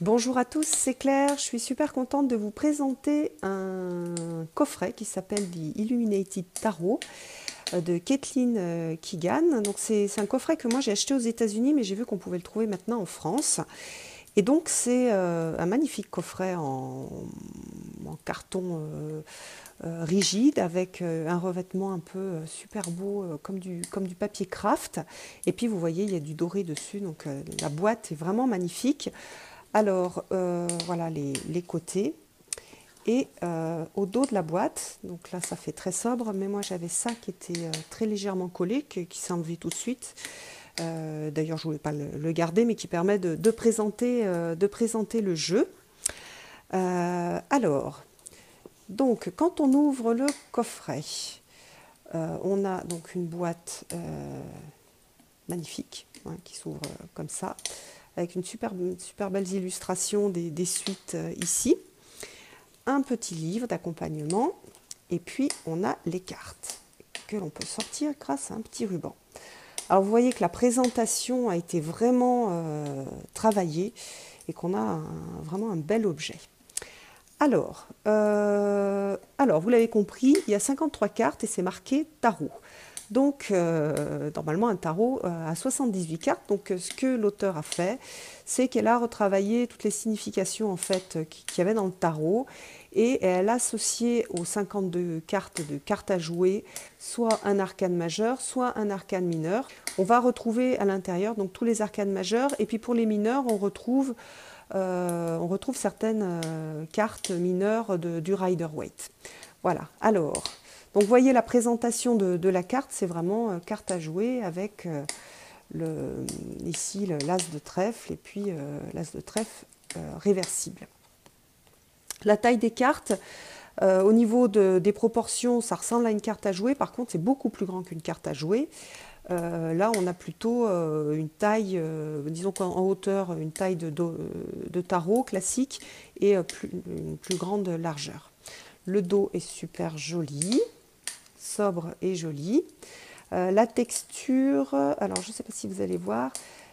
Bonjour à tous, c'est Claire. Je suis super contente de vous présenter un coffret qui s'appelle The Illuminated Tarot de Kathleen Keegan. Donc c'est un coffret que moi j'ai acheté aux États-Unis, mais j'ai vu qu'on pouvait le trouver maintenant en France. Et donc c'est un magnifique coffret en carton rigide avec un revêtement un peu super beau comme du papier craft. Et puis vous voyez, il y a du doré dessus, donc la boîte est vraiment magnifique. Alors, voilà les côtés. Et au dos de la boîte, donc là ça fait très sobre, mais moi j'avais ça qui était très légèrement collé, qui s'est enlevé tout de suite. D'ailleurs je ne voulais pas le garder, mais qui permet de présenter le jeu. Alors, donc quand on ouvre le coffret, on a donc une boîte magnifique hein, qui s'ouvre comme ça, avec une super belles illustrations des suites ici. Un petit livre d'accompagnement et puis on a les cartes que l'on peut sortir grâce à un petit ruban. Alors vous voyez que la présentation a été vraiment travaillée et qu'on a vraiment un bel objet. Alors vous l'avez compris, il y a 53 cartes et c'est marqué tarot. Donc, normalement, un tarot a 78 cartes. Donc, ce que l'auteur a fait, c'est qu'elle a retravaillé toutes les significations en fait qu'il y avait dans le tarot et elle a associé aux 52 cartes à jouer soit un arcane majeur, soit un arcane mineur. On va retrouver à l'intérieur donc tous les arcanes majeurs et puis pour les mineurs, on retrouve certaines cartes mineures du Rider-Waite. Voilà. Alors. Donc vous voyez la présentation de la carte, c'est vraiment carte à jouer avec ici l'as de trèfle et puis l'as de trèfle réversible. La taille des cartes, au niveau des proportions, ça ressemble à une carte à jouer, par contre c'est beaucoup plus grand qu'une carte à jouer. Là on a plutôt une taille, disons qu'en hauteur, une taille de tarot classique et une plus grande largeur. Le dos est super joli, sobre et jolie. La texture, alors je ne sais pas si vous allez voir,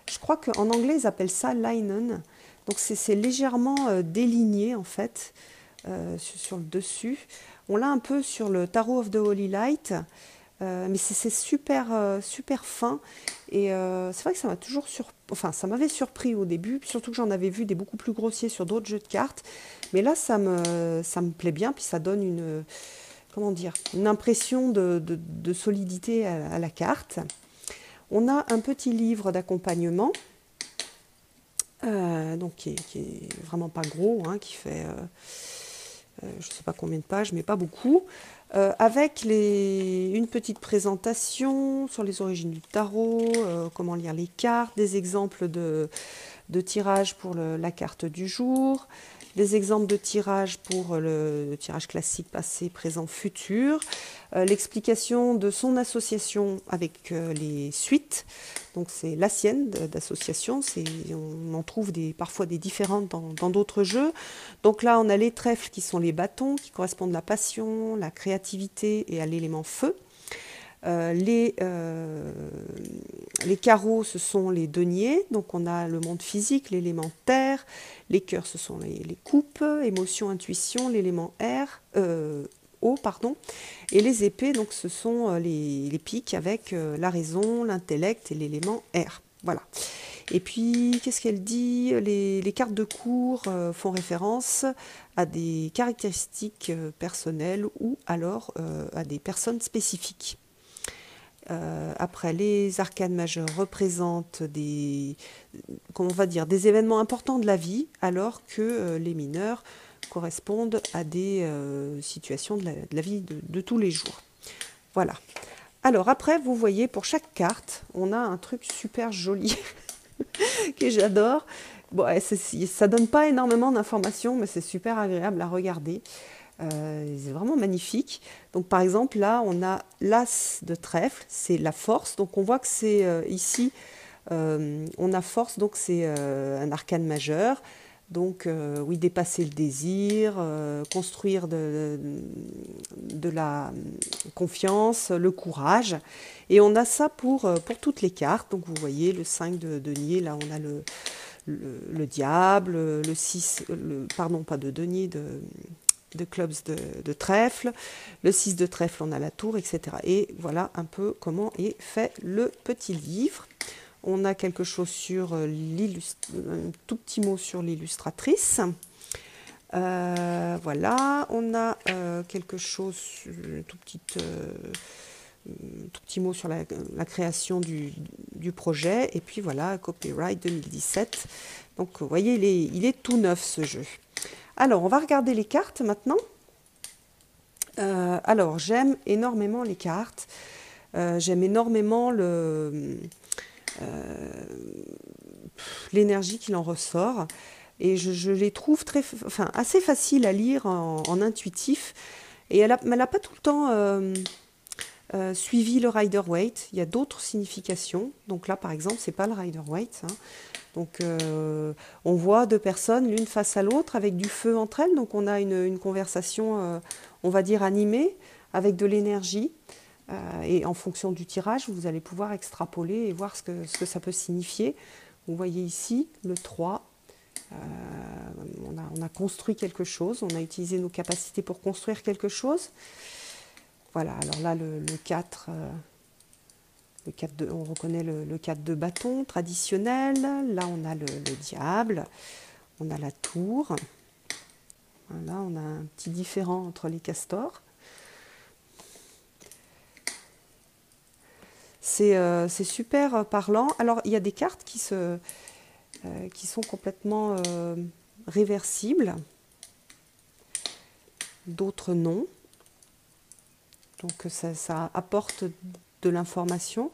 je crois qu'en anglais ils appellent ça linen. Donc c'est légèrement déligné en fait sur le dessus. On l'a un peu sur le Tarot of the Holy Light, mais c'est super fin. Et c'est vrai que ça m'a toujours ça m'avait surpris au début, surtout que j'en avais vu des beaucoup plus grossiers sur d'autres jeux de cartes. Mais là ça me plaît bien, puis ça donne comment dire, une impression de solidité à la carte. On a un petit livre d'accompagnement, donc qui est vraiment pas gros, hein, qui fait, je ne sais pas combien de pages, mais pas beaucoup, avec une petite présentation sur les origines du tarot, comment lire les cartes, des exemples de tirage pour la carte du jour, des exemples de tirage pour le tirage classique passé, présent, futur, l'explication de son association avec les suites, donc c'est la sienne d'association, on en trouve parfois des différentes dans d'autres jeux. Donc là on a les trèfles qui sont les bâtons, qui correspondent à la passion, la créativité et à l'élément feu. Les carreaux, ce sont les deniers, donc on a le monde physique, l'élément terre, les cœurs, ce sont les coupes, émotion, intuition, l'élément eau, pardon, et les épées, donc ce sont les piques avec la raison, l'intellect et l'élément air. Voilà. Et puis, qu'est-ce qu'elle dit? Les cartes de cours font référence à des caractéristiques personnelles ou alors à des personnes spécifiques. Après, les arcanes majeures représentent comment on va dire, des événements importants de la vie, alors que les mineurs correspondent à des situations de la vie de tous les jours. Voilà. Alors après, vous voyez, pour chaque carte, on a un truc super joli que j'adore. Bon, ça donne pas énormément d'informations, mais c'est super agréable à regarder. C'est vraiment magnifique. Donc par exemple, là, on a l'as de trèfle, c'est la force. Donc on voit que c'est ici, on a force, donc c'est un arcane majeur. Donc oui, dépasser le désir, construire de la confiance, le courage. Et on a ça pour toutes les cartes. Donc vous voyez le 5 de denier, là on a le diable, le 6, pardon, pas de denier, de clubs de trèfle, le 6 de trèfle, on a la tour, etc. Et voilà un peu comment est fait le petit livre. On a quelque chose sur un tout petit mot sur l'illustratrice. Voilà, on a quelque chose, un tout petit mot sur la création du projet. Et puis voilà, copyright 2017. Donc vous voyez, il est tout neuf ce jeu. Alors, on va regarder les cartes maintenant. Alors, j'aime énormément les cartes. J'aime énormément l'énergie qu'il en ressort. Et je les trouve assez faciles à lire en intuitif. Et elle n'a pas tout le temps suivi le Rider-Waite. Il y a d'autres significations. Donc là, par exemple, c'est pas le Rider-Waite. Hein. Donc on voit deux personnes l'une face à l'autre avec du feu entre elles. Donc on a une conversation, on va dire, animée, avec de l'énergie. Et en fonction du tirage, vous allez pouvoir extrapoler et voir ce que ça peut signifier. Vous voyez ici le 3. On a construit quelque chose, on a utilisé nos capacités pour construire quelque chose. Voilà, alors là le 4, on reconnaît le 4 de bâton traditionnel. Là on a le diable, on a la tour. Là on a un petit différent entre les castors. C'est super parlant. Alors il y a des cartes qui sont complètement réversibles, d'autres non. Donc ça apporte de l'information.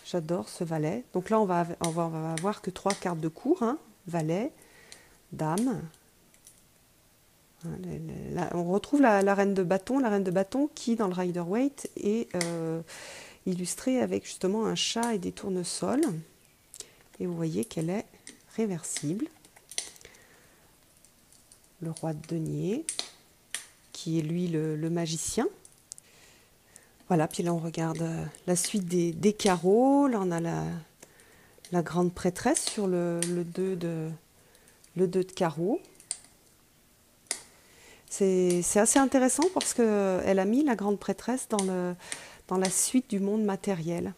J'adore ce valet. Donc là on va avoir que 3 cartes de cour, hein. Valet, dame. Là, on retrouve la reine de bâton qui dans le Rider-Waite est illustrée avec justement un chat et des tournesols. Et vous voyez qu'elle est réversible. Le roi de denier, qui est lui le magicien. Voilà, puis là on regarde la suite des carreaux. Là on a la grande prêtresse sur le 2 de carreaux. C'est assez intéressant parce qu'elle a mis la grande prêtresse dans la suite du monde matériel.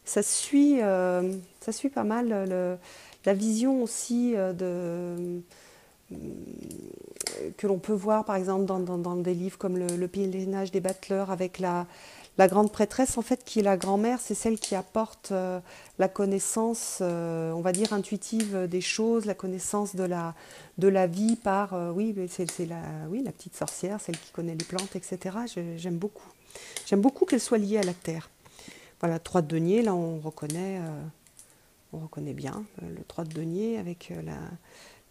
Ça suit pas mal la vision aussi que l'on peut voir par exemple dans des livres comme le pèlerinage des battleurs avec la grande prêtresse en fait qui est la grand-mère, c'est celle qui apporte la connaissance, on va dire intuitive des choses, la connaissance de la vie par, oui, c'est la petite sorcière, celle qui connaît les plantes, etc. J'aime beaucoup. J'aime beaucoup qu'elle soit liée à la terre. Voilà, 3 de denier, là on reconnaît bien le 3 de denier avec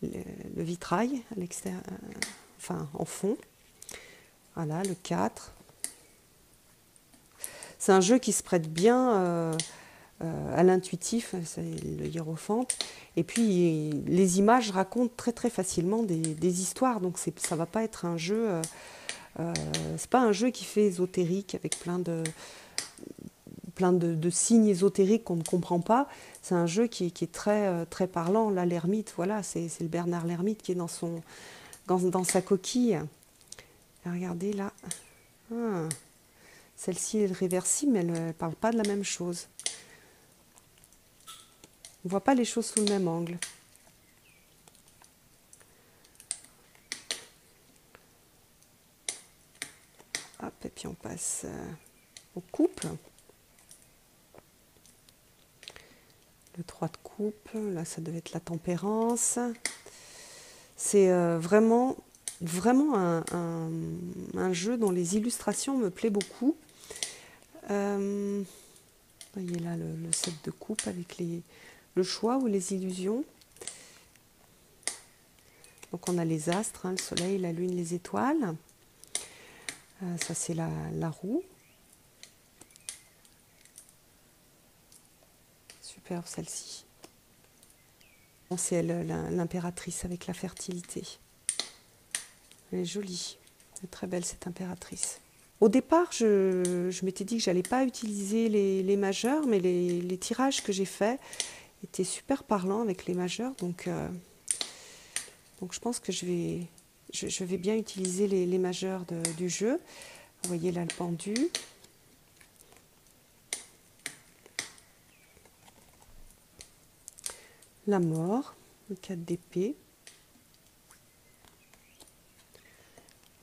le vitrail à l'extérieur, enfin en fond. Voilà, le 4. C'est un jeu qui se prête bien à l'intuitif, c'est le hiérophante. Et puis les images racontent très très facilement des histoires, donc ça va pas être un jeu. C'est pas un jeu qui fait ésotérique avec plein de signes ésotériques qu'on ne comprend pas. C'est un jeu qui est très, très parlant. Là, l'ermite, voilà, c'est le Bernard l'ermite qui est dans sa coquille. Et regardez là. Ah, celle-ci est réversible, mais elle ne parle pas de la même chose. On ne voit pas les choses sous le même angle. Hop, et puis on passe au couple. Le 3 de coupe, là ça devait être la tempérance. C'est vraiment un jeu dont les illustrations me plaît beaucoup. Vous voyez là le 7 de coupe avec le choix ou les illusions. Donc on a les astres, hein, le soleil, la lune, les étoiles. Ça c'est la roue. Superbe celle-ci. C'est l'impératrice avec la fertilité. Elle est jolie. Elle est très belle cette impératrice. Au départ, je m'étais dit que je n'allais pas utiliser les majeurs, mais les tirages que j'ai faits, était super parlant avec les majeurs. Donc je pense que je vais bien utiliser les majeurs du jeu. Vous voyez là le pendu. La mort, le 4 d'épée.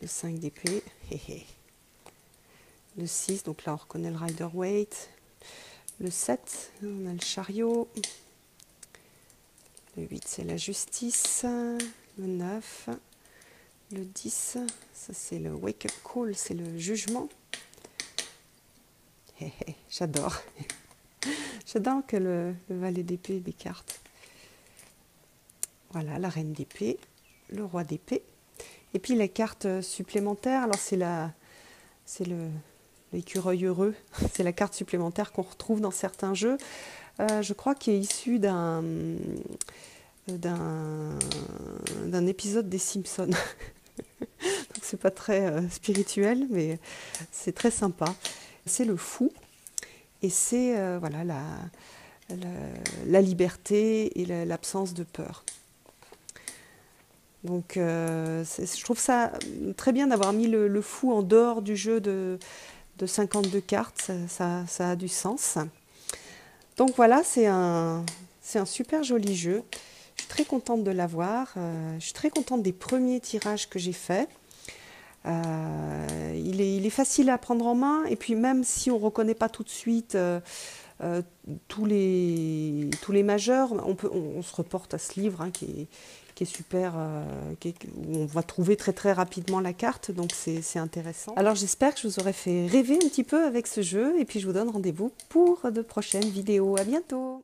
Le 5 d'épée. Le 6, donc là on reconnaît le Rider-Waite. Le 7, on a le chariot. Le 8, c'est la justice. Le 9, le 10, ça c'est le wake-up call, c'est le jugement. J'adore. J'adore que le valet d'épée des cartes. Voilà, la reine d'épée, le roi d'épée. Et puis les cartes supplémentaires, alors c'est l'écureuil heureux, c'est la carte supplémentaire qu'on retrouve dans certains jeux. Je crois qu'il est issu d'un épisode des Simpsons. Donc c'est pas très spirituel, mais c'est très sympa. C'est le fou, et c'est voilà, la liberté et l'absence de peur. Donc je trouve ça très bien d'avoir mis le fou en dehors du jeu de 52 cartes, ça a du sens. Donc voilà, c'est un super joli jeu. Je suis très contente de l'avoir. Je suis très contente des premiers tirages que j'ai faits. Il est facile à prendre en main, et puis même si on ne reconnaît pas tout de suite tous les majeurs, on se reporte à ce livre hein, qui est super, où on va trouver très rapidement la carte, donc c'est intéressant. Alors j'espère que je vous aurai fait rêver un petit peu avec ce jeu, et puis je vous donne rendez-vous pour de prochaines vidéos. À bientôt!